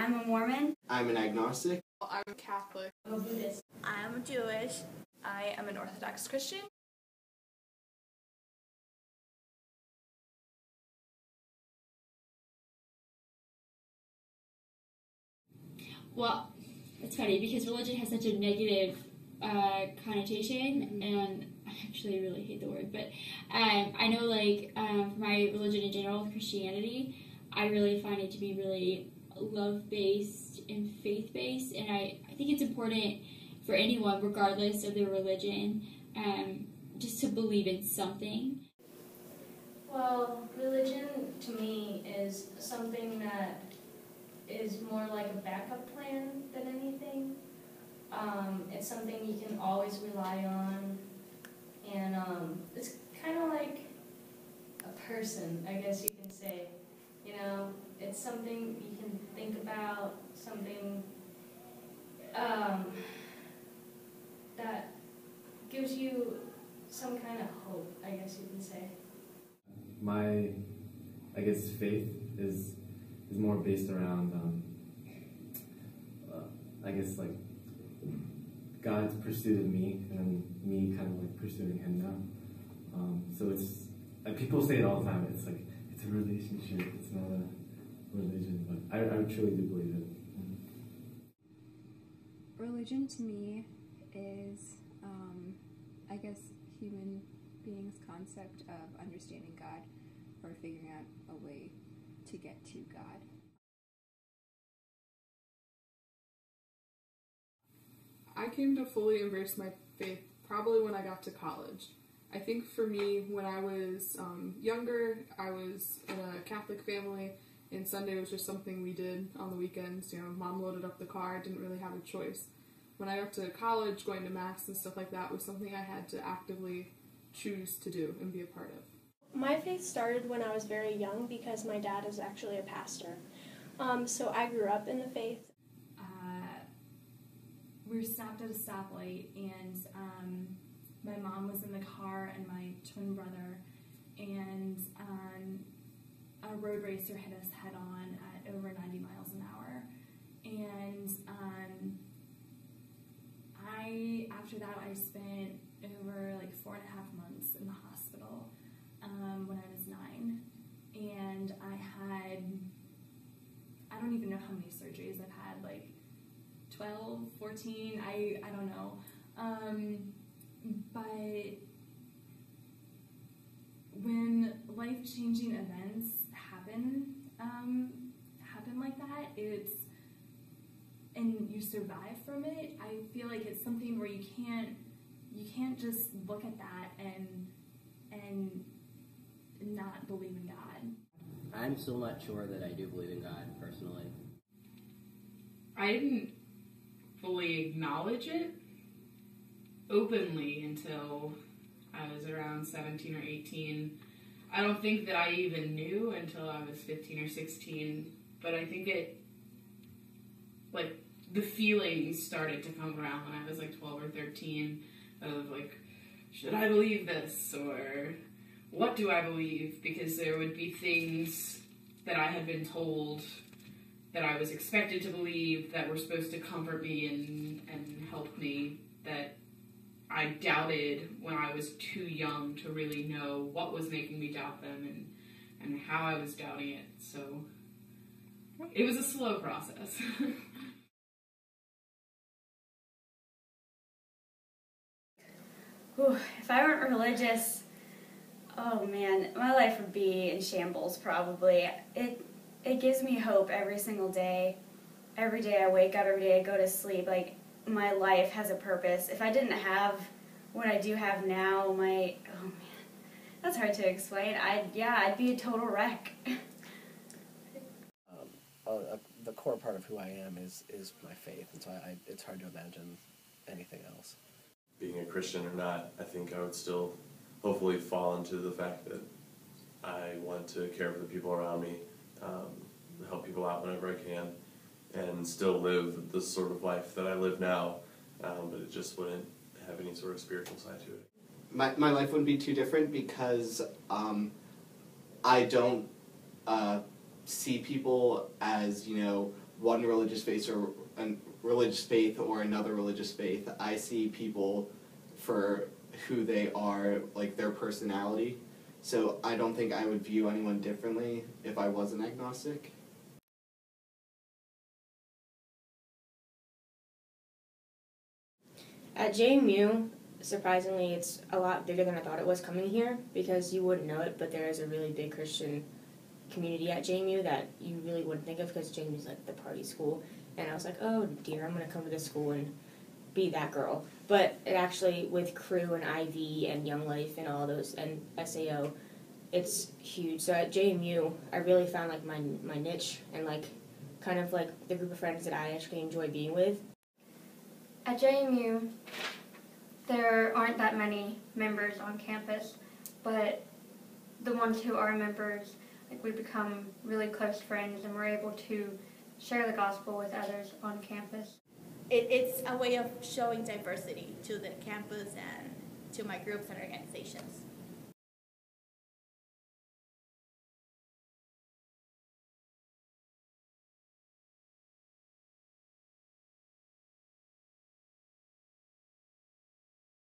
I'm a Mormon. I'm an agnostic. I'm Catholic. I'm a Buddhist. I'm Jewish. I am an Orthodox Christian. Well, it's funny because religion has such a negative connotation, and I actually really hate the word, but I know, like, for my religion in general, Christianity, I really find it to be really love-based and faith-based, and I think it's important for anyone, regardless of their religion, just to believe in something. Well, religion to me is something that is more like a backup plan than anything. It's something you can always rely on, and it's kind of like a person, I guess you can say. You know, it's something you can think about, something that gives you some kind of hope, I guess you can say. My, I guess, faith is more based around, I guess, like, God's pursuit of me, and then me kind of like pursuing Him now. So it's, people say it all the time, it's like, it's a relationship, it's not a religion, but I truly do believe it. Religion to me is, I guess, human beings' concept of understanding God or figuring out a way to get to God. I came to fully embrace my faith probably when I got to college. I think for me, when I was younger, I was in a Catholic family, and Sunday was just something we did on the weekends. You know, Mom loaded up the car, I didn't really have a choice. When I got to college, going to Mass and stuff like that was something I had to actively choose to do and be a part of. My faith started when I was very young because my dad is actually a pastor. So I grew up in the faith. We were stopped at a stoplight, and my mom was in the car and my twin brother, and a road racer hit us head on at over 90 miles an hour. And after that, I spent over like 4.5 months in the hospital when I was 9, and I don't even know how many surgeries I've had, like 12, 14, I don't know. But when life-changing events happen like that, and you survive from it, I feel like it's something where you can't just look at that and not believe in God. I'm still not sure that I do believe in God, personally. I didn't fully acknowledge it openly until I was around 17 or 18. I don't think that I even knew until I was 15 or 16, but I think the feelings started to come around when I was like 12 or 13 of like, should I believe this, or what do I believe? Because there would be things that I had been told that I was expected to believe that were supposed to comfort me and help me, that I doubted when I was too young to really know what was making me doubt them and how I was doubting it. So it was a slow process. Whew, if I weren't religious, oh man, my life would be in shambles probably. It gives me hope every single day. Every day I wake up, every day I go to sleep. Like, my life has a purpose. If I didn't have what I do have now, oh man, that's hard to explain. I'd be a total wreck. The core part of who I am is my faith, and so it's hard to imagine anything else. Being a Christian or not, I think I would still hopefully fall into the fact that I want to care for the people around me, help people out whenever I can, and still live the sort of life that I live now, but it just wouldn't have any sort of spiritual side to it. My life wouldn't be too different because I don't see people as, one religious faith or another religious faith. I see people for who they are, like their personality. So I don't think I would view anyone differently if I was an agnostic. At JMU, surprisingly, it's a lot bigger than I thought it was coming here, because you wouldn't know it, but there is a really big Christian community at JMU that you really wouldn't think of, because JMU is like the party school. And I was like, oh dear, I'm going to come to this school and be that girl. But it actually, with Crew and IV and Young Life and all those, and SAO, it's huge. So at JMU, I really found like my niche and like kind of like the group of friends that I actually enjoy being with. At JMU, there aren't that many members on campus, but the ones who are members, like, we become really close friends, and we're able to share the gospel with others on campus. It's a way of showing diversity to the campus and to my groups and organizations.